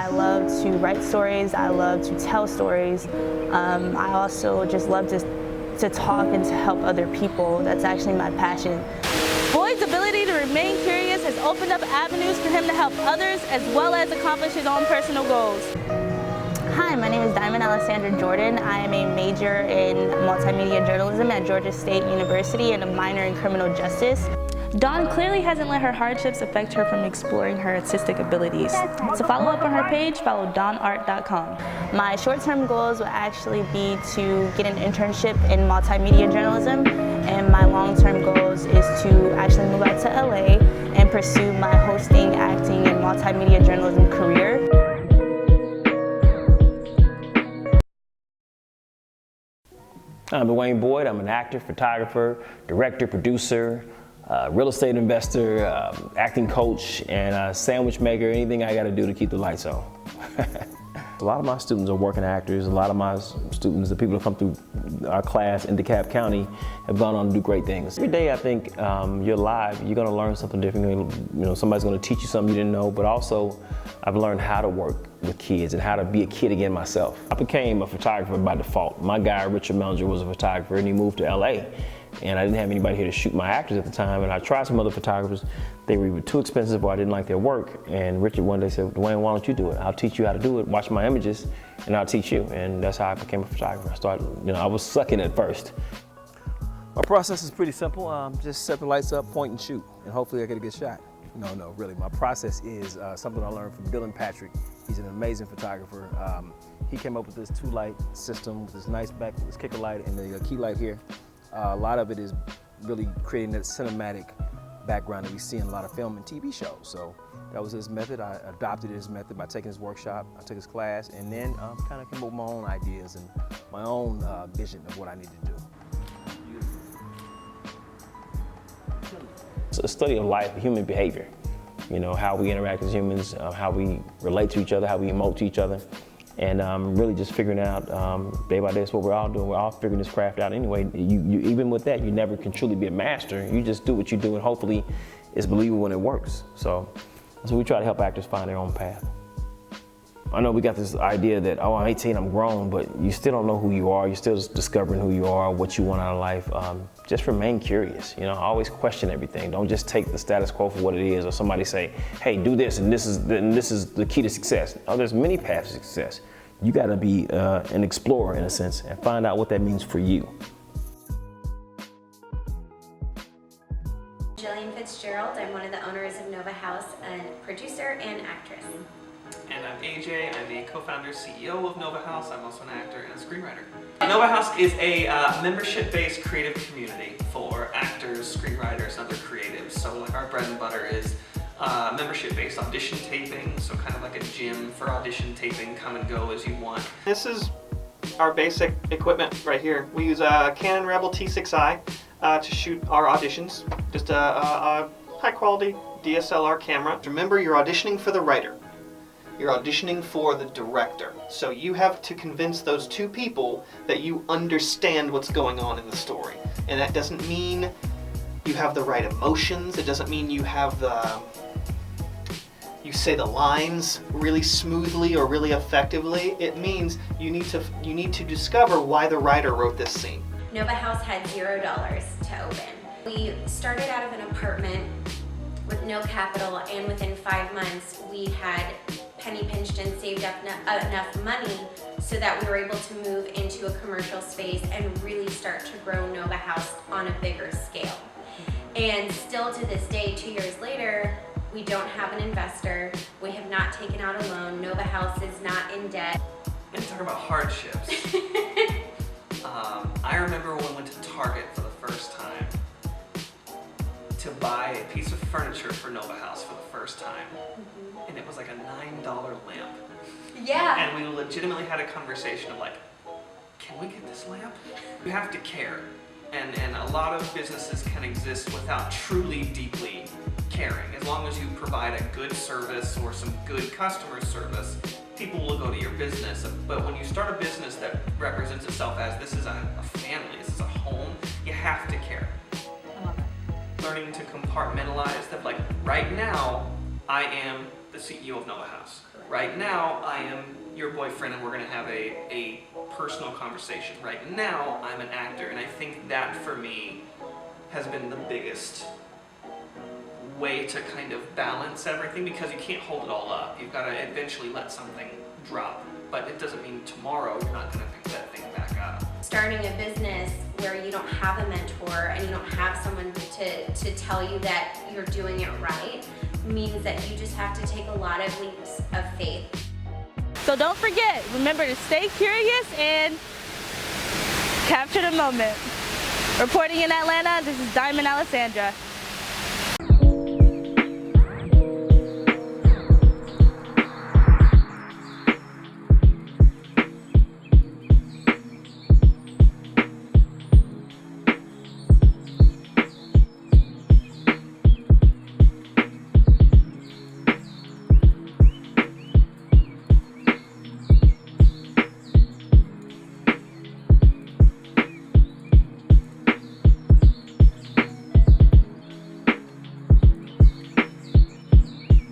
I love to write stories, I love to tell stories. I also just love to talk and to help other people. That's actually my passion. Boyd's ability to remain curious has opened up avenues for him to help others as well as accomplish his own personal goals. Hi, my name is Diamond Alessandra Jordan. I am a major in multimedia journalism at Georgia State University and a minor in criminal justice. Dawn clearly hasn't let her hardships affect her from exploring her artistic abilities. To follow up on her page, follow dawnart.com. My short-term goals will actually be to get an internship in multimedia journalism, and my long-term goals is to actually move out to LA and pursue my hosting, acting, and multimedia journalism career. I'm Dwayne Boyd. I'm an actor, photographer, director, producer, real estate investor, acting coach, and a sandwich maker, anything I gotta do to keep the lights on. A lot of my students are working actors. A lot of my students, the people who come through our class in DeKalb County, have gone on to do great things. Every day I think you're alive, you're gonna learn something different. You know, somebody's gonna teach you something you didn't know, but also I've learned how to work with kids and how to be a kid again myself. I became a photographer by default. My guy, Richard Mellinger, was a photographer and he moved to LA. And I didn't have anybody here to shoot my actors at the time, and I tried some other photographers. They were either too expensive or I didn't like their work. And Richard one day said, Dwayne, why don't you do it? I'll teach you how to do it, watch my images, and I'll teach you. And that's how I became a photographer. I started, I was sucking at first. My process is pretty simple. Just set the lights up, point and shoot, and hopefully I get a good shot. No, really. My process is something I learned from Dylan Patrick. He's an amazing photographer. He came up with this 2-light system with this nice back, this kicker light and the key light here. A lot of it is really creating that cinematic background that we see in a lot of film and TV shows. So that was his method. I adopted his method by taking his workshop. I took his class, and then kind of came up with my own ideas and my own vision of what I need to do. It's a study of life, human behavior. How we interact as humans, how we relate to each other, how we emote to each other. And really just figuring out day by day, it's what we're all doing. We're all figuring this craft out anyway. You even with that, you never can truly be a master. You just do what you do and hopefully it's believable when it works. So we try to help actors find their own path. I know we got this idea that, oh, I'm 18, I'm grown, but you still don't know who you are. You're still discovering who you are, what you want out of life. Just remain curious, always question everything. Don't just take the status quo for what it is, or somebody say, hey, do this, and this is the key to success. Oh, there's many paths to success. You gotta be an explorer in a sense and find out what that means for you. Jillian Fitzgerald. I'm one of the owners of Nova House, a producer and actress. And I'm AJ. I'm the co-founder, CEO of Nova House. I'm also an actor and a screenwriter. Nova House is a membership-based creative community for actors, screenwriters, and other creatives. So like our bread and butter is membership-based audition taping, so kind of like a gym for audition taping, come and go as you want. This is our basic equipment right here. We use a Canon Rebel T6i to shoot our auditions. Just a high-quality DSLR camera. Remember, you're auditioning for the writer. You're auditioning for the director. So you have to convince those two people that you understand what's going on in the story. And that doesn't mean you have the right emotions. It doesn't mean you have you say the lines really smoothly or really effectively. It means you need to discover why the writer wrote this scene. Nova House had $0 to open. We started out of an apartment with no capital, and within 5 months we had penny pinched and saved up enough money so that we were able to move into a commercial space and really start to grow Nova House on a bigger scale. And still to this day, 2 years later, we don't have an investor. We have not taken out a loan. Nova House is not in debt. And talk about hardships. I remember when we went to Target for the first time to buy a piece of furniture for Nova House for the first time. And it was like a $9 lamp. Yeah. And we legitimately had a conversation of like, can we get this lamp? You have to care. And a lot of businesses can exist without truly deeply caring. As long as you provide a good service or some good customer service, people will go to your business. But when you start a business that represents itself as this is a family, this is a home, you have to care. I love it. Learning to compartmentalize that, like right now, I am the CEO of Nova House. Correct. Right now, I am your boyfriend and we're gonna have a personal conversation. Right now, I'm an actor, and I think that for me has been the biggest way to kind of balance everything, because you can't hold it all up. You've got to eventually let something drop, but it doesn't mean tomorrow you're not going to pick that thing back up. Starting a business where you don't have a mentor and you don't have someone to tell you that you're doing it right means that you just have to take a lot of leaps of faith. So don't forget, remember to stay curious and capture the moment. Reporting in Atlanta, this is Diamond Alessandra.